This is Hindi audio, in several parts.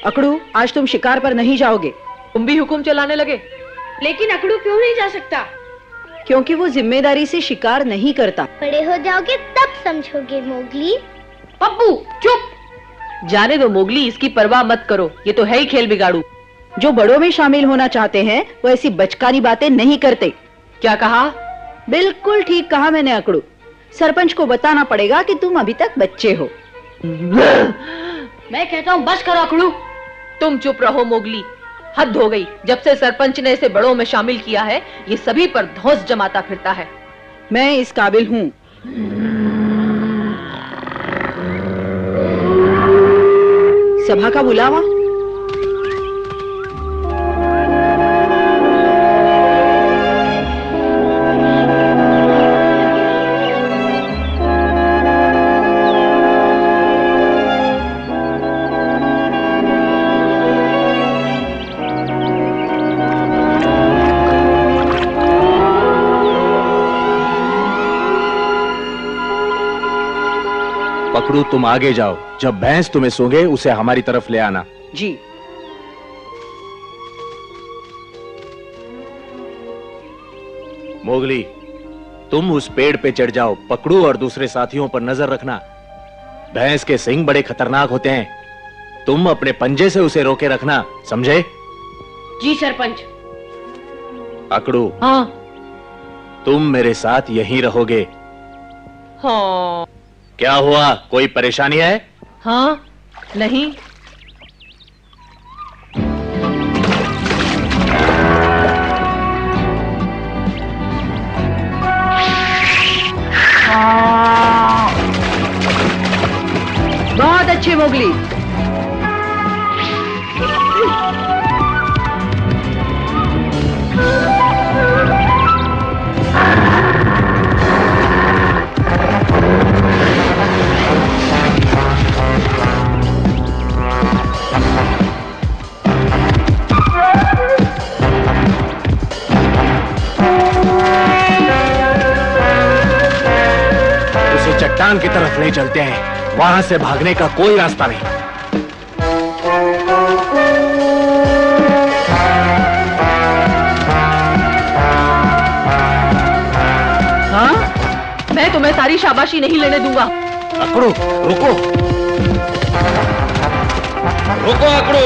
अकड़ू, आज तुम शिकार पर नहीं जाओगे। तुम भी हुक्म चलाने लगे। लेकिन अकड़ू क्यों नहीं जा सकता? क्योंकि वो जिम्मेदारी से शिकार नहीं करता। बड़े हो जाओगे तब समझोगे मोगली। पप्पू चुप। जाने दो मोगली, इसकी परवाह मत करो, ये तो है ही खेल बिगाड़ू। जो बड़ों में शामिल होना चाहते हैं वो ऐसी बचकानी बातें नहीं करते। क्या कहा? बिल्कुल ठीक कहा मैंने अकड़ू। सरपंच को बताना पड़ेगा कि तुम अभी तक बच्चे हो। मैं कहता हूँ बस करो अकड़ू। तुम चुप रहो मोगली, हद हो गई। जब से सरपंच ने इसे बड़ों में शामिल किया है, ये सभी पर धौंस जमाता फिरता है। मैं इस काबिल हूँ। सभा का बुलावा। पकड़ू, तुम आगे जाओ। जब भैंस तुम्हें सूंघे उसे हमारी तरफ ले आना। जी। मोगली, तुम उस पेड़ पे चढ़ जाओ। पकड़ू और दूसरे साथियों पर नजर रखना। भैंस के सींग बड़े खतरनाक होते हैं। तुम अपने पंजे से उसे रोके रखना, समझे? जी सरपंच। अकड़ू, हाँ। तुम मेरे साथ यहीं रहोगे। हाँ। क्या हुआ, कोई परेशानी है? हाँ, नहीं। बहुत अच्छे मोगली। चट्टान की तरफ ले चलते हैं, वहां से भागने का कोई रास्ता नहीं। हाँ? मैं तुम्हें सारी शाबाशी नहीं लेने दूंगा। अकड़ू, रुको। रुको अकड़ू।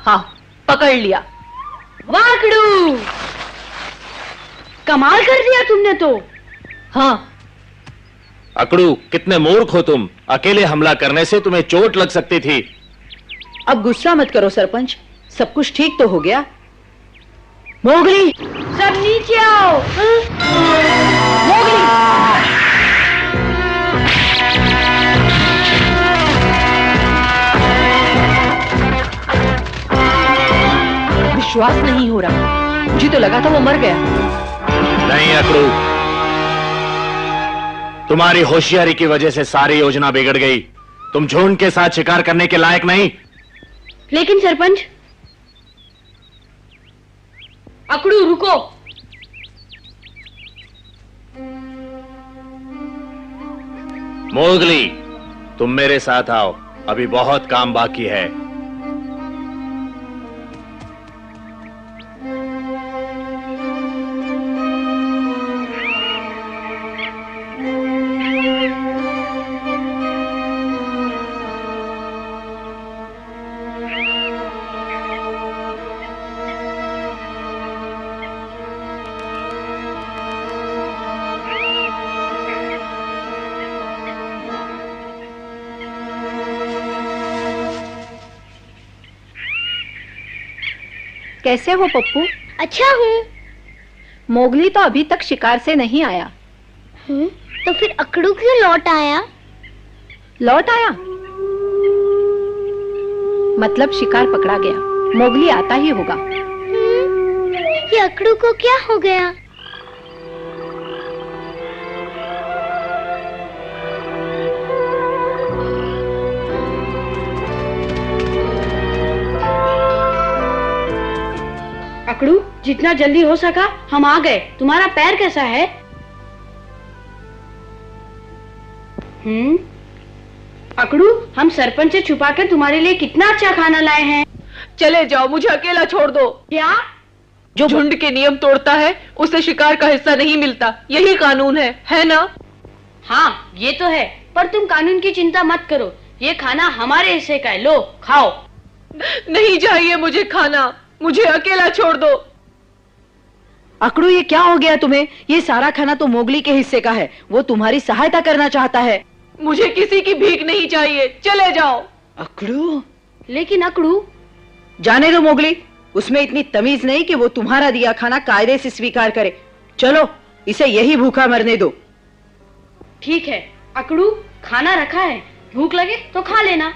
हाँ, पकड़ लिया। वाकड़ू, कमाल कर दिया तुमने तो। हाँ। अकड़ू, कितने मूर्ख हो तुम। अकेले हमला करने से तुम्हें चोट लग सकती थी। अब गुस्सा मत करो सरपंच, सब कुछ ठीक तो हो गया। मोगली, सब नीचे आओ। मोगली। विश्वास नहीं हो रहा, मुझे तो लगा था वो मर गया। नहीं अकड़ू, तुम्हारी होशियारी की वजह से सारी योजना बिगड़ गई। तुम झुंड के साथ शिकार करने के लायक नहीं। लेकिन सरपंच। अकड़ू रुको। मोगली, तुम मेरे साथ आओ, अभी बहुत काम बाकी है। कैसे हो पप्पू? अच्छा हूँ। मोगली तो अभी तक शिकार से नहीं आया। तो फिर अकड़ू क्यों लौट आया? लौट आया मतलब शिकार पकड़ा गया। मोगली आता ही होगा। ये अकड़ू को क्या हो गया? अकड़ू, जितना जल्दी हो सका हम आ गए। तुम्हारा पैर कैसा है? अकड़ू, हम सरपंच से छुपा कर तुम्हारे लिए कितना अच्छा खाना लाए हैं। चले जाओ, मुझे अकेला छोड़ दो। क्या? जो झुंड के नियम तोड़ता है उसे शिकार का हिस्सा नहीं मिलता, यही कानून है ना? हाँ, ये तो है, पर तुम कानून की चिंता मत करो। ये खाना हमारे हिस्से का है, लो खाओ। नहीं चाहिए मुझे खाना, मुझे अकेला छोड़ दो। अकड़ू, ये क्या हो गया तुम्हें? ये सारा खाना तो मोगली के हिस्से का है, वो तुम्हारी सहायता करना चाहता है। मुझे किसी की भीख नहीं चाहिए, चले जाओ। अकड़ू, लेकिन अकड़ू, जाने दो मोगली, उसमें इतनी तमीज नहीं कि वो तुम्हारा दिया खाना कायदे से स्वीकार करे। चलो, इसे यही भूखा मरने दो। ठीक है अकड़ू, खाना रखा है, भूख लगे तो खा लेना।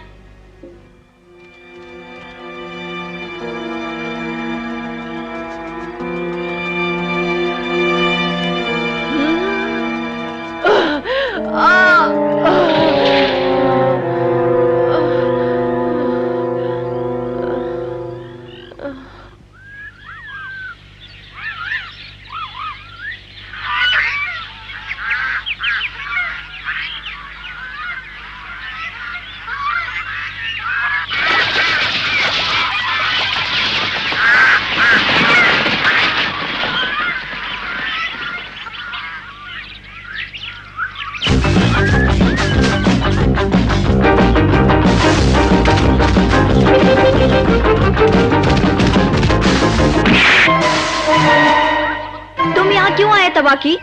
तुम यहाँ क्यों आए तबाकी?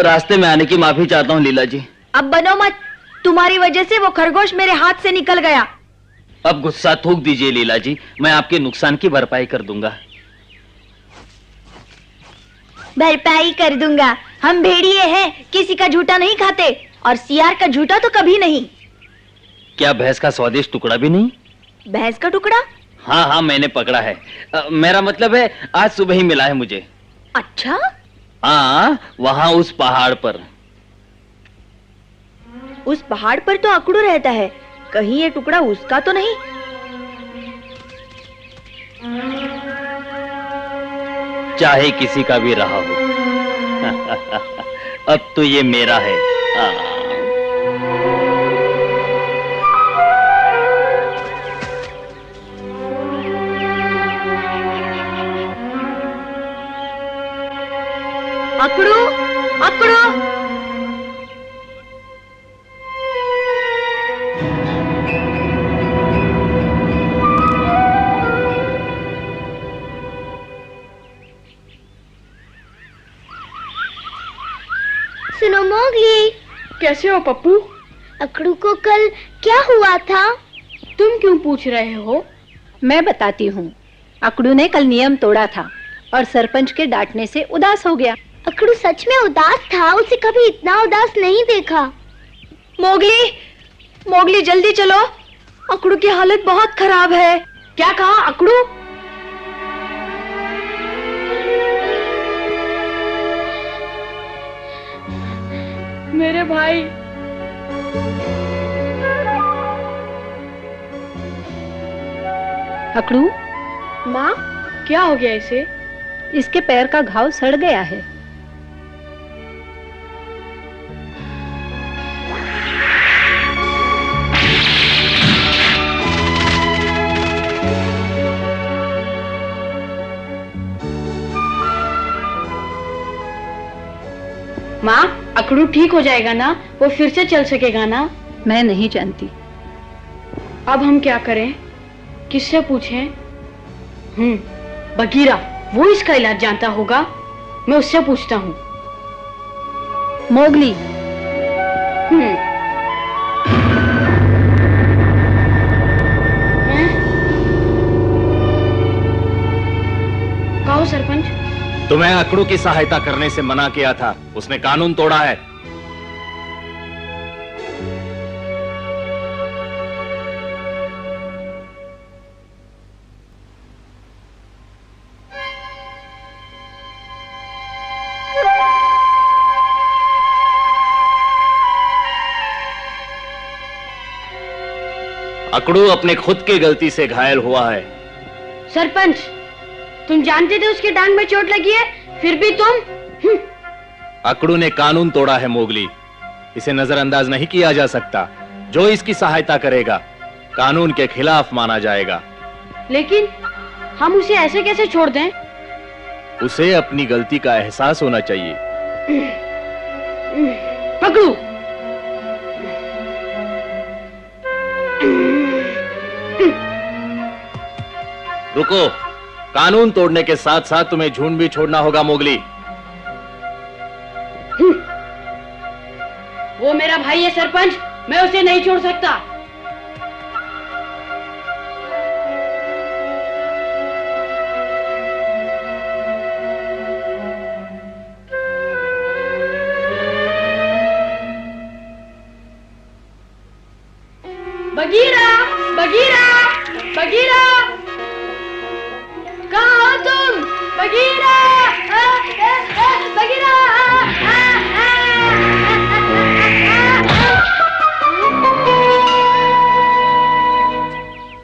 रास्ते में आने की माफी चाहता हूँ लीला जी। अब बनो मत, तुम्हारी वजह से वो खरगोश मेरे हाथ से निकल गया। अब गुस्सा थूक दीजिए लीला जी, मैं आपके नुकसान की भरपाई कर दूंगा। भरपाई कर दूंगा? हम भेड़िए हैं, किसी का झूठा नहीं खाते, और सियार का झूठा तो कभी नहीं। क्या भैंस का स्वादिष्ट टुकड़ा भी नहीं? भैंस का टुकड़ा? हाँ हाँ, मैंने पकड़ा है। मेरा मतलब है आज सुबह ही मिला है मुझे। अच्छा? हाँ, वहाँ उस पहाड़ पर। उस पहाड़ पर तो अकड़ू रहता है, कहीं ये टुकड़ा उसका तो नहीं? चाहे किसी का भी रहा हो अब तो ये मेरा है। अकड़ू, अकड़ू, सुनो मोगली। कैसे हो पप्पू? अकड़ू को कल क्या हुआ था? तुम क्यों पूछ रहे हो? मैं बताती हूँ। अकड़ू ने कल नियम तोड़ा था और सरपंच के डांटने से उदास हो गया। अकड़ू सच में उदास था, उसे कभी इतना उदास नहीं देखा। मोगली, मोगली जल्दी चलो, अकड़ू की हालत बहुत खराब है। क्या कहा अकड़ू? मेरे भाई। अकड़ू, माँ, क्या हो गया इसे? इसके पैर का घाव सड़ गया है। माँ, अकड़ू ठीक हो जाएगा ना? वो फिर से चल सकेगा ना? मैं नहीं जानती। अब हम क्या करें? किससे पूछें? बगीरा, वो इसका इलाज जानता होगा, मैं उससे पूछता हूँ। मोगली, कहो सरपंच। तुम्हें अकड़ू की सहायता करने से मना किया था, उसने कानून तोड़ा है। अकड़ू अपने खुद की गलती से घायल हुआ है। सरपंच, तुम जानते थे उसके टांग में चोट लगी है, फिर भी तुम। अकड़ू ने कानून तोड़ा है मोगली, इसे नजरअंदाज नहीं किया जा सकता। जो इसकी सहायता करेगा कानून के खिलाफ माना जाएगा। लेकिन हम उसे ऐसे कैसे छोड़ दें? उसे अपनी गलती का एहसास होना चाहिए। पकड़ू। रुको, कानून तोड़ने के साथ साथ तुम्हें झुंड भी छोड़ना होगा मोगली। वो मेरा भाई है सरपंच, मैं उसे नहीं छोड़ सकता। बगीरा, बगीरा, बगीरा, कहाँ हो तुम? Bagheera, Bagheera.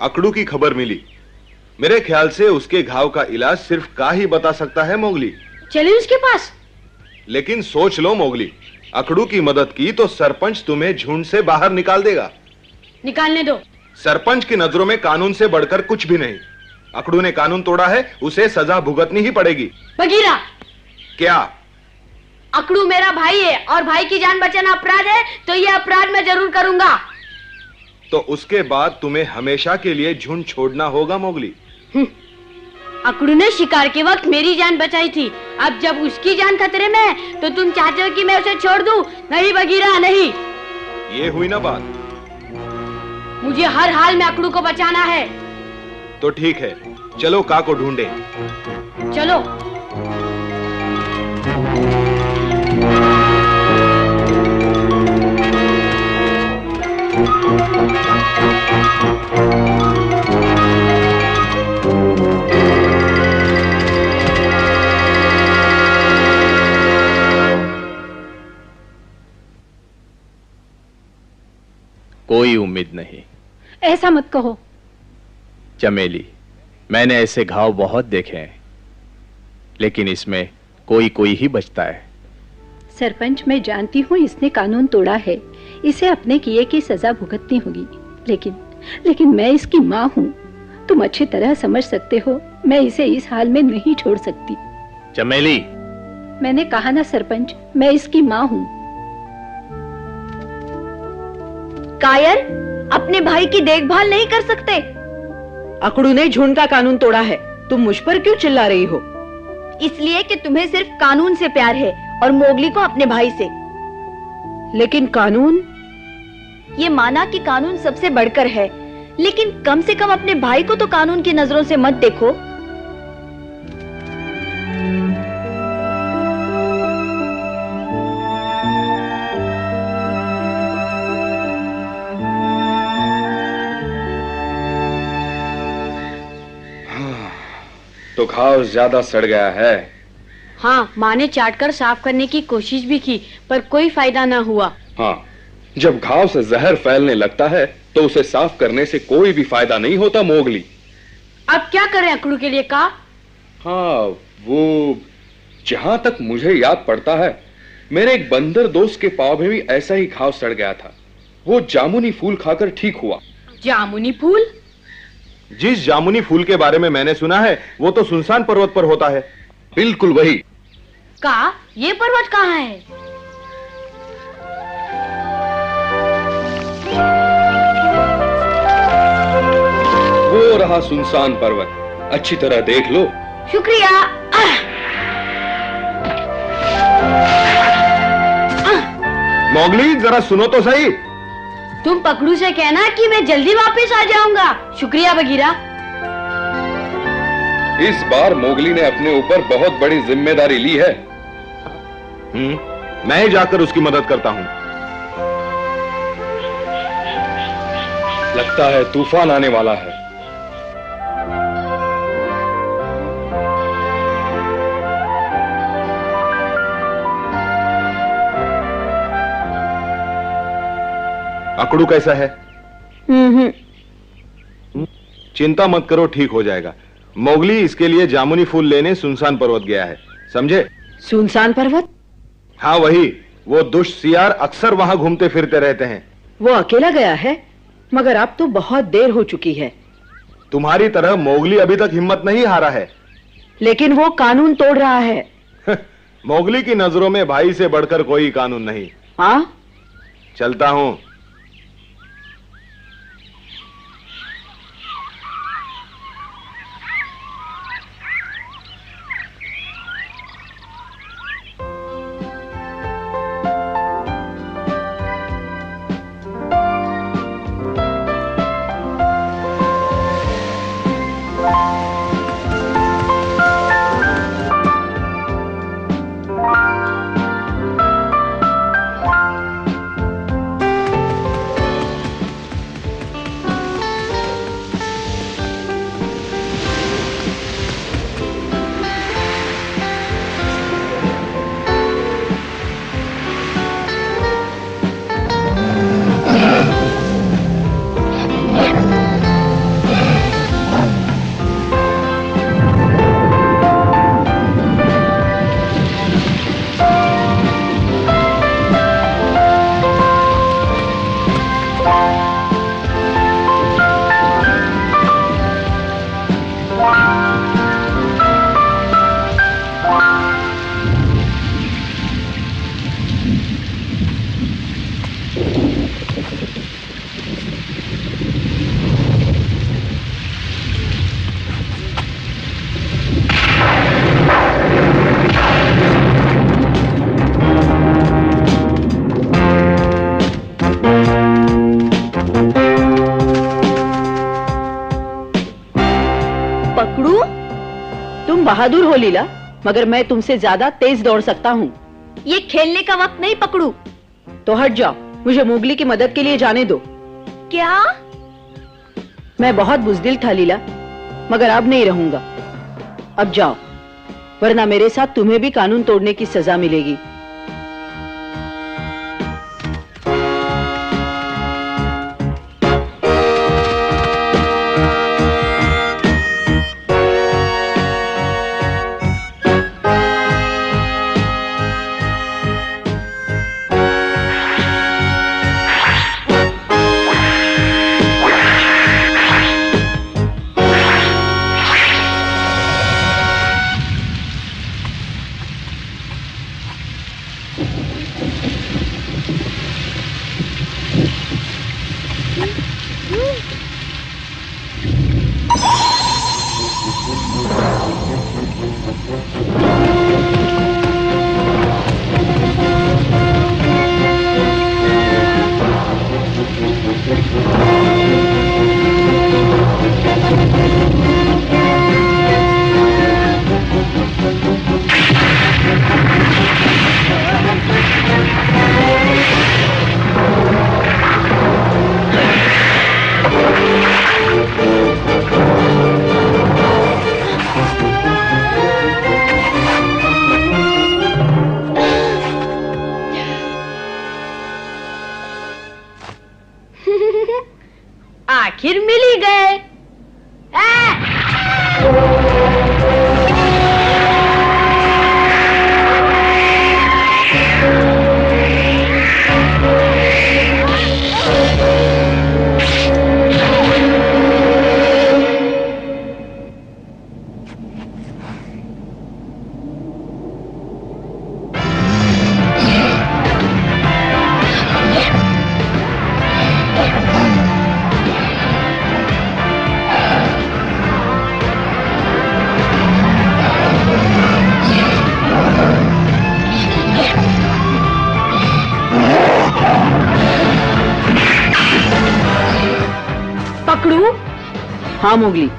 अकड़ू की खबर मिली। मेरे ख्याल से उसके घाव का इलाज सिर्फ का ही बता सकता है मोगली। चलिए उसके पास। लेकिन सोच लो मोगली, अकड़ू की मदद की तो सरपंच तुम्हें झुंड से बाहर निकाल देगा। निकालने दो। सरपंच की नजरों में कानून से बढ़कर कुछ भी नहीं। अकड़ू ने कानून तोड़ा है, उसे सजा भुगतनी ही पड़ेगी। बगीरा, क्या? अकड़ू मेरा भाई है और भाई की जान बचाना अपराध है, तो यह अपराध मैं जरूर करूंगा। तो उसके बाद तुम्हें हमेशा के लिए झुंड छोड़ना होगा मोगली। अकड़ू ने शिकार के वक्त मेरी जान बचाई थी, अब जब उसकी जान खतरे में है तो तुम चाहते हो कि मैं उसे छोड़ दूं? नहीं बगीरा, नहीं। ये हुई ना बात। मुझे हर हाल में अकड़ू को बचाना है। तो ठीक है, चलो का को ढूंढे। चलो। कोई उम्मीद नहीं। ऐसा मत कहो चमेली, मैंने ऐसे घाव बहुत देखे हैं, लेकिन इसमें कोई कोई ही बचता है। सरपंच, मैं जानती हूँ इसने कानून तोड़ा है, इसे अपने किए की सजा भुगतनी होगी, लेकिन मैं इसकी माँ हूँ। तुम अच्छी तरह समझ सकते हो, मैं इसे इस हाल में नहीं छोड़ सकती। चमेली, मैंने कहा ना सरपंच, मैं इसकी माँ हूँ। कायर, अपने भाई की देखभाल नहीं कर सकते? अकड़ू ने झुंड का कानून तोड़ा है, तुम मुझ पर क्यों चिल्ला रही हो? इसलिए कि तुम्हें सिर्फ कानून से प्यार है और मोगली को अपने भाई से। लेकिन कानून? ये माना कि कानून सबसे बढ़कर है, लेकिन कम से कम अपने भाई को तो कानून की नजरों से मत देखो। तो घाव ज्यादा सड़ गया है। हाँ, माँ ने चाटकर साफ करने की कोशिश भी की, पर कोई फायदा ना हुआ। हाँ, जब घाव से जहर फैलने लगता है तो उसे साफ करने से कोई भी फायदा नहीं होता मोगली। अब क्या करें अकड़ू के लिए का? हाँ, वो जहां तक मुझे याद पड़ता है, मेरे एक बंदर दोस्त के पांव में भी ऐसा ही घाव सड़ गया था। वो जामुनी फूल खाकर ठीक हुआ। जामुनी फूल? जिस जामुनी फूल के बारे में मैंने सुना है, वो तो सुनसान पर्वत पर होता है। बिल्कुल वही। का? ये पर्वत कहाँ है? वो रहा सुनसान पर्वत, अच्छी तरह देख लो। शुक्रिया। मोगली, जरा सुनो तो सही। तुम पकड़ू से कहना कि मैं जल्दी वापस आ जाऊंगा। शुक्रिया बगीरा। इस बार मोगली ने अपने ऊपर बहुत बड़ी जिम्मेदारी ली है। मैं ही जाकर उसकी मदद करता हूं। लगता है तूफान आने वाला है। अकड़ू कैसा है? चिंता मत करो, ठीक हो जाएगा। मोगली इसके लिए जामुनी फूल लेने सुनसान पर्वत गया है, समझे? सुनसान पर्वत? हाँ वही, वो दुष्ट सियार अक्सर वहां घूमते फिरते रहते हैं। वो अकेला गया है? मगर अब तो बहुत देर हो चुकी है। तुम्हारी तरह मोगली अभी तक हिम्मत नहीं हारा है। लेकिन वो कानून तोड़ रहा है। मोगली की नजरों में भाई से बढ़कर कोई कानून नहीं। हाँ, चलता हूं। बहादुर हो लीला, मगर मैं तुमसे ज्यादा तेज दौड़ सकता हूँ। ये खेलने का वक्त नहीं पकड़ू। तो हट जाओ, मुझे मोगली की मदद के लिए जाने दो। क्या? मैं बहुत बुज़दिल था लीला, मगर अब नहीं रहूंगा। अब जाओ, वरना मेरे साथ तुम्हें भी कानून तोड़ने की सजा मिलेगी। आखिर मिल ही गए। पकड़ू? हाँ मोगली।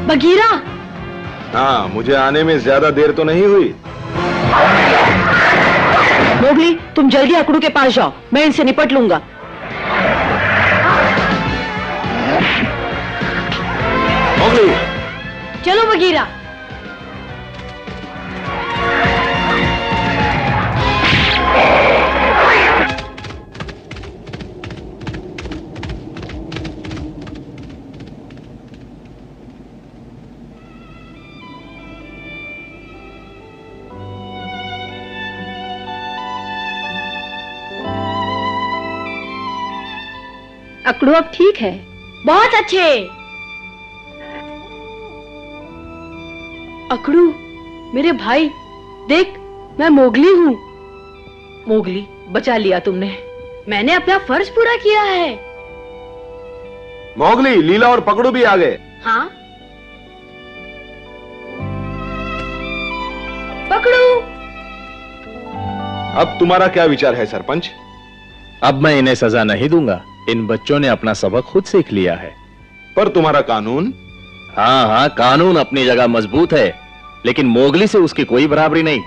बगीरा। हाँ, मुझे आने में ज्यादा देर तो नहीं हुई। मोगली, तुम जल्दी अकड़ू के पास जाओ, मैं इनसे निपट लूंगा। मोगली, चलो बगीरा। अकड़ू अब ठीक है। बहुत अच्छे। अकड़ू, मेरे भाई, देख, मैं मोगली हूँ। मोगली, बचा लिया तुमने। मैंने अपना फर्ज पूरा किया है। मोगली, लीला और पकड़ू भी आ गए। हाँ, पकड़ू। अब तुम्हारा क्या विचार है सरपंच? अब मैं इन्हें सजा नहीं दूंगा। इन बच्चों ने अपना सबक खुद सीख लिया है। पर तुम्हारा कानून? हाँ हाँ, कानून अपनी जगह मजबूत है, लेकिन मोगली से उसकी कोई बराबरी नहीं।